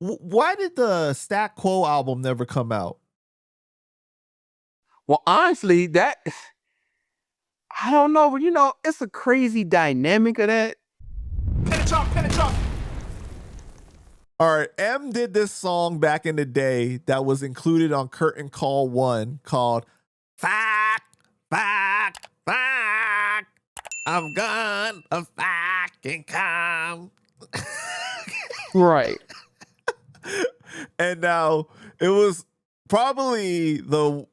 Why did the Stat Quo album never come out? Well, honestly, that I don't know, but it's a crazy dynamic of that. All right, M did this song back in the day that was included on Curtain Call 1 called Fuck, Fuck, Fuck. I'm gonna fucking come. Right. And now it was probably the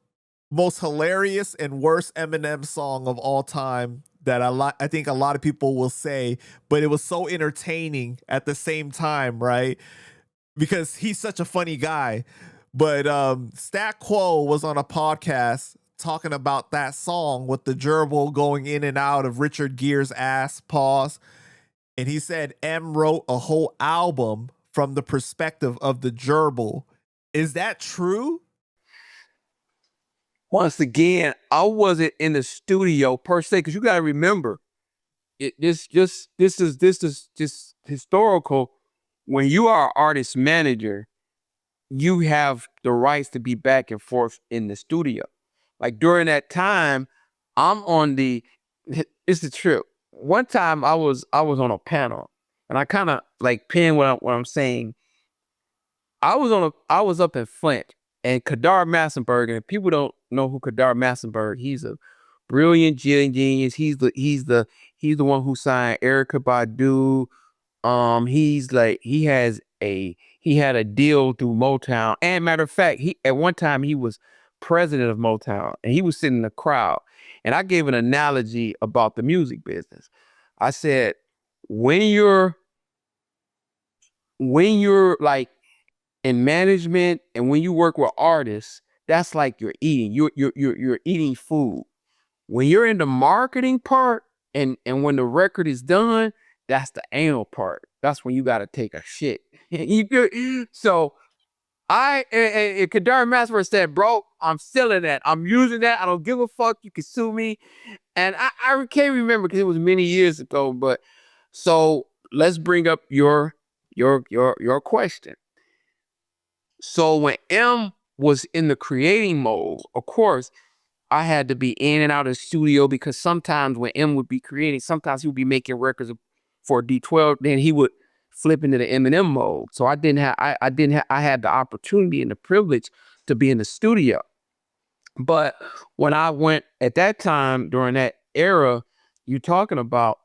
most hilarious and worst Eminem song of all time that I think a lot of people will say, but it was so entertaining at the same time, right? Because he's such a funny guy. But Stat Quo was on a podcast talking about that song with the gerbil going in and out of Richard Gere's ass, pause. And he said M wrote a whole album from the perspective of the gerbil. Is that true? Once again, I wasn't in the studio per se, because you got to remember, this is just historical. When you are an artist manager, you have the rights to be back and forth in the studio. Like during that time, I'm on the. It's the trip. One time I was on a panel, and I kind of like pin what I'm saying. I was up in Flint, and Kadar Massenberg, and if people don't know who Kadar Massenberg, he's a brilliant genius. He's the one who signed Erica Badu. He's like he had a deal through Motown. And matter of fact, he at one time he was president of Motown, and he was sitting in the crowd. And I gave an analogy about the music business. I said, when you're like in management and when you work with artists, that's like you're eating. You're eating food. When you're in the marketing part and when the record is done, that's the anal part. That's when you got to take a shit. So Kadar Masper said, bro, I'm selling that. I'm using that. I don't give a fuck. You can sue me. And I can't remember because it was many years ago. But so let's bring up your question. So when M was in the creating mode, of course, I had to be in and out of the studio because sometimes when M would be creating, sometimes he would be making records for D12, then he would flip into the Eminem mode. So I had the opportunity and the privilege to be in the studio. But when I went at that time during that era you're talking about,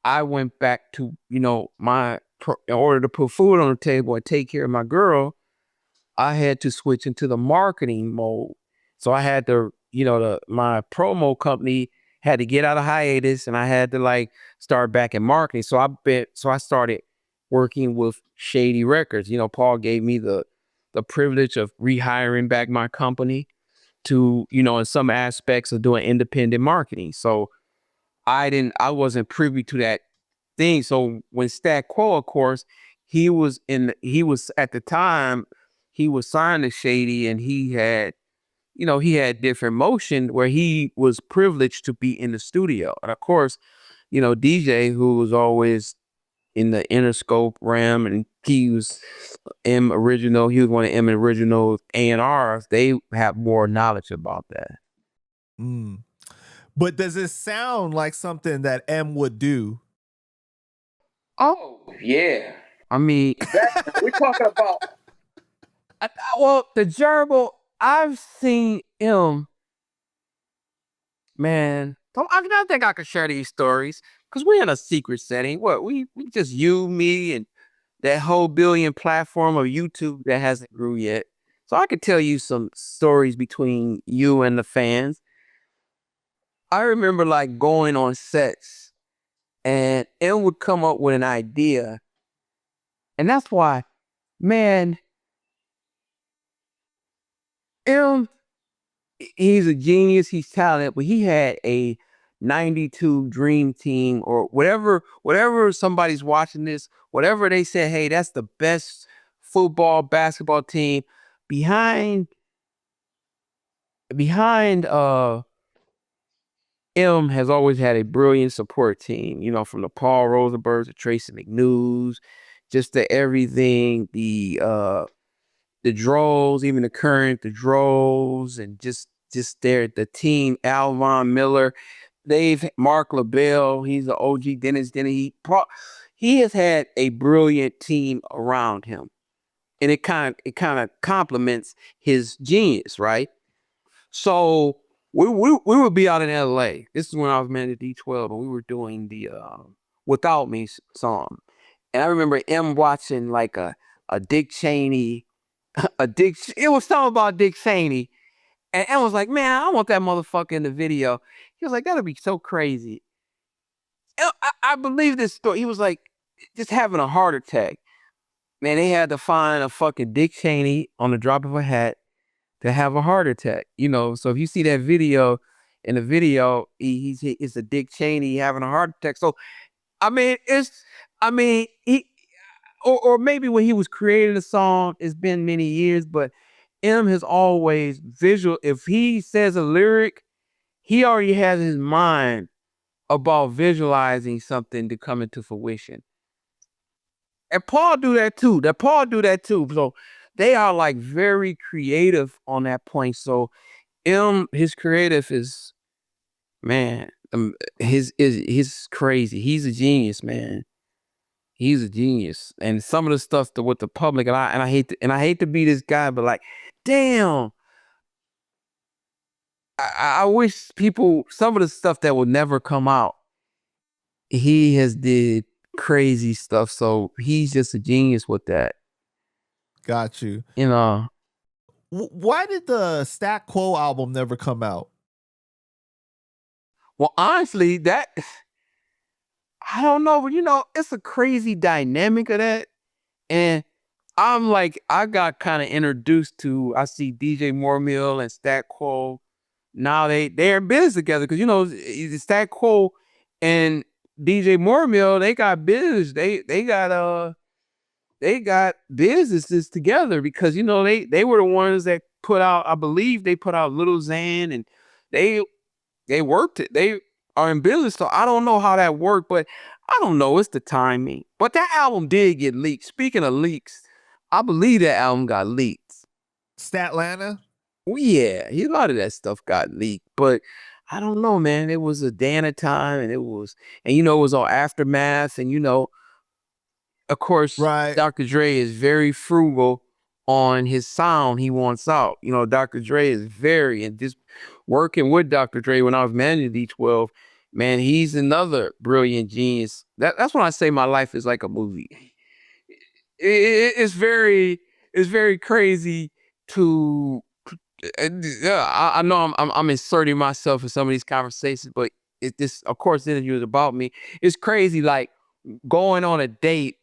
I went back to, in order to put food on the table and take care of my girl, I had to switch into the marketing mode. So I had to, my promo company had to get out of hiatus, and I had to like start back in marketing. So I started working with Shady Records. Paul gave me the privilege of rehiring back my company to, in some aspects of doing independent marketing. So I wasn't privy to that thing. So when Stat Quo, of course, he was at the time, he was signed to Shady, and he had different motion where he was privileged to be in the studio. And of course, DJ, who was always in the Interscope realm, and he was he was one of M original A&Rs, they have more knowledge about that. Mm. But does it sound like something that M would do? Oh, yeah. I mean, we're talking about, well, the gerbil, I've seen him, man. I think I could share these stories because we're in a secret setting. What, we just you, me, and that whole billion platform of YouTube that hasn't grew yet. So I could tell you some stories between you and the fans. I remember like going on sets, and M would come up with an idea. And that's why, man, M, he's a genius, he's talented, but he had a 92 dream team, or whatever somebody's watching this, whatever they said, hey, that's the best football, basketball team. Behind M has always had a brilliant support team, from the Paul Rosenbergs to Tracy McNews just the everything, the draws, even the current, the draws, and just the team, Alvin Miller, they've Mark LaBelle, he's an OG, Dennis Denny. He has had a brilliant team around him. And it kind of complements his genius, right? So we would be out in LA. This is when I was managing D12 and we were doing the Without Me song. And I remember M watching like a Dick Cheney, it was something about Dick Cheney. And M was like, man, I want that motherfucker in the video. He was like, that'd be so crazy. And I believe this story. He was like, just having a heart attack. Man, they had to find a fucking Dick Cheney on the drop of a hat to have a heart attack. So if you see that video, in the video, it's a Dick Cheney having a heart attack. So he or maybe when he was creating the song, it's been many years, but M has always visual. If he says a lyric, he already has his mind about visualizing something to come into fruition. And Paul do that too. So they are like very creative on that point. So his creative is, man, his crazy. He's a genius, man. He's a genius. And some of the stuff with the public, and I hate to be this guy, but like, damn, I wish people, some of the stuff that will never come out, he has did crazy stuff. So he's just a genius with that. Got you. You Why did the Stat Quo album never come out? Well, honestly, I don't know, but it's a crazy dynamic of that. And I'm like, I got kind of introduced to, I see DJ Mooremill and Stat Quo. Now they're in business together because Stat Quo and DJ Mooremill, they got business. They got businesses together because they were the ones that put out, I believe they put out Little Xan, and they worked it. They are in business, so I don't know how that worked, but I don't know. It's the timing. But that album did get leaked. Speaking of leaks, I believe that album got leaked. Statlanta? Well, yeah, a lot of that stuff got leaked, but I don't know, man. It was a day and a time, and it was on Aftermath, and of course, Right. Dr. Dre is very frugal on his sound he wants out. Dr. Dre is and just working with Dr. Dre when I was managing D12, man, he's another brilliant genius. That's when I say my life is like a movie. It's very crazy to. I know I'm inserting myself in some of these conversations, but of course, the interview is about me. It's crazy, like going on a date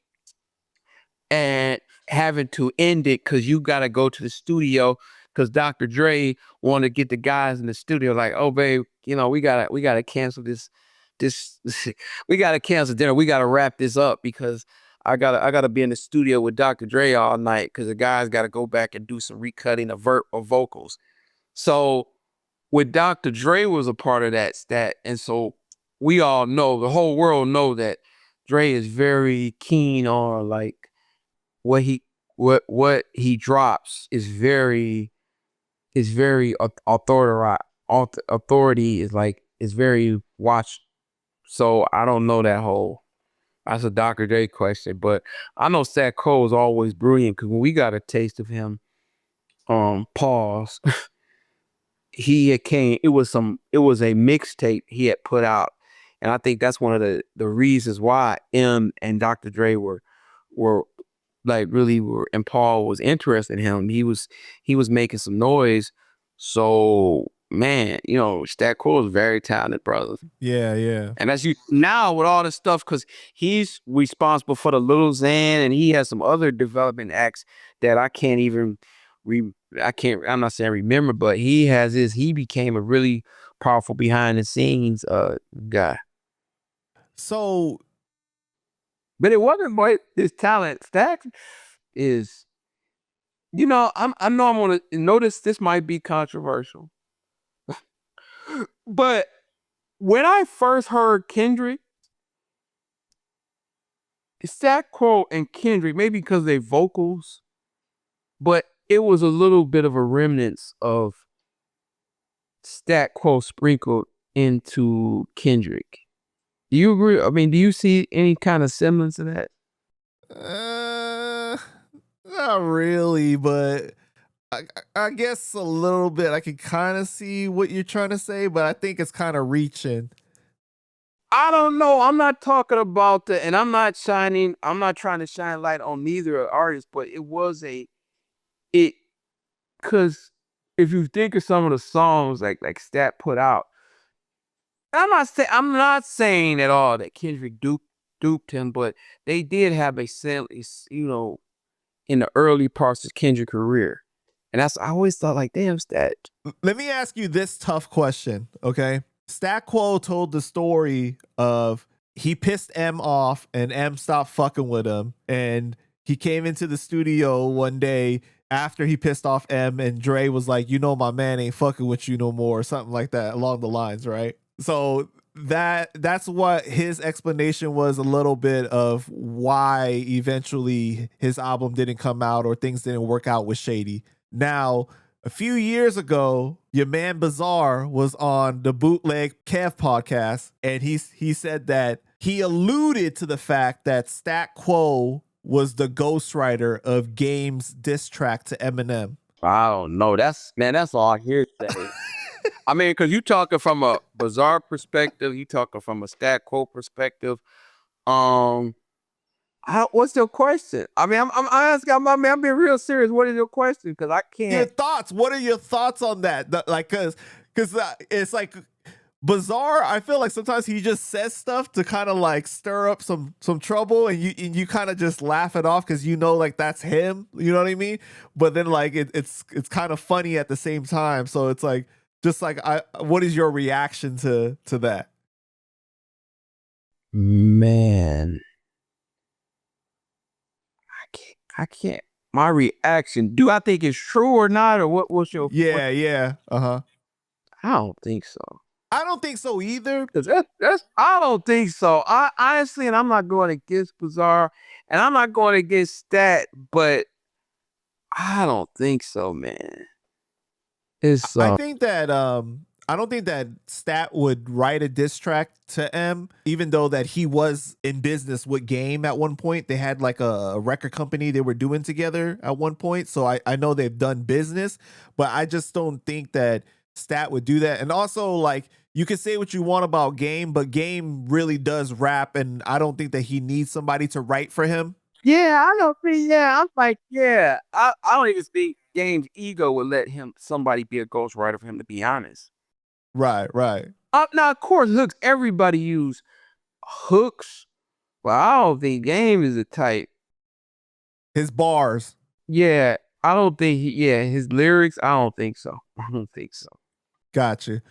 and having to end it because you got to go to the studio because Dr. Dre wanted to get the guys in the studio like, oh babe, we gotta cancel this we gotta cancel dinner. We gotta wrap this up because I gotta be in the studio with Dr. Dre all night because the guys gotta go back and do some recutting of vocals. So with Dr. Dre was a part of that stat, and so we all know, the whole world know that Dre is very keen on like what he drops is very authority is very watched. So I don't know that's a Dr. Dre question, but I know Sat Cole is always brilliant because when we got a taste of him, pause, he had came, it was a mixtape he had put out. And I think that's one of the reasons why M and Dr. Dre were like really and Paul was interested in him. He was making some noise. So man, Stat Cool is very talented, brother. Yeah, yeah. And as you now with all this stuff, because he's responsible for the Little Xan, and he has some other development acts that I can't even I'm not saying remember, but he became a really powerful behind the scenes guy. So, But it wasn't but his talent. Stack is, I know I'm gonna notice this might be controversial. But when I first heard Kendrick, Stat Quo and Kendrick, maybe because they vocals, but it was a little bit of a remnants of Stat Quo sprinkled into Kendrick. Do you agree? I mean, do you see any kind of semblance to that? Uh, Not really, but I guess a little bit. I can kind of see what you're trying to say, but I think it's kind of reaching. I don't know. I'm not talking about the, and I'm not trying to shine light on neither artist, but it, cause if you think of some of the songs like Stat put out, I'm not saying at all that Kendrick duped him, but they did have a in the early parts of Kendrick's career. And I always thought like, damn, Stat. Let me ask you this tough question, okay? Stat Quo told the story of he pissed M off and M stopped fucking with him. And he came into the studio one day after he pissed off M, and Dre was like, you know, my man ain't fucking with you no more, or something like that along the lines, right? So that's what his explanation was, a little bit of why eventually his album didn't come out or things didn't work out with Shady. Now, a few years ago, your man Bizarre was on the Bootleg Kev podcast, and he said that he alluded to the fact that Stat Quo was the ghostwriter of Game's diss track to Eminem. I don't know. That's all hearsay. I mean, because you talking from a Bizarre perspective, you talking from a Stat Quo perspective. What's your question? I mean, I'm asking. I'm being real serious. What is your question? Because I can't. Your thoughts. What are your thoughts on that? Like, cause it's like Bizarre. I feel like sometimes he just says stuff to kind of like stir up some trouble, and you kind of just laugh it off because you know like that's him. You know what I mean? But then like it's kind of funny at the same time. So it's like just like what is your reaction to that? Man, I can't. My reaction. Do I think it's true or not, or what? What's your? Yeah. I don't think so. I don't think so either. Cause I don't think so. I honestly, and I'm not going against Bizarre, and I'm not going against Stat, but I don't think so, man. It's I think that I don't think that Stat would write a diss track to M, even though that he was in business with Game at one point. They had like a record company they were doing together at one point. So I know they've done business, but I just don't think that Stat would do that. And also, like, you can say what you want about Game, but Game really does rap, and I don't think that he needs somebody to write for him. yeah, I don't think. Yeah, I'm like, yeah, I don't even think Game's ego would let somebody be a ghostwriter for him. To be honest. Right. Now, of course, hooks. Everybody use hooks, but I don't think Game is the type. His bars. Yeah, I don't think. His lyrics. I don't think so. I don't think so. Gotcha.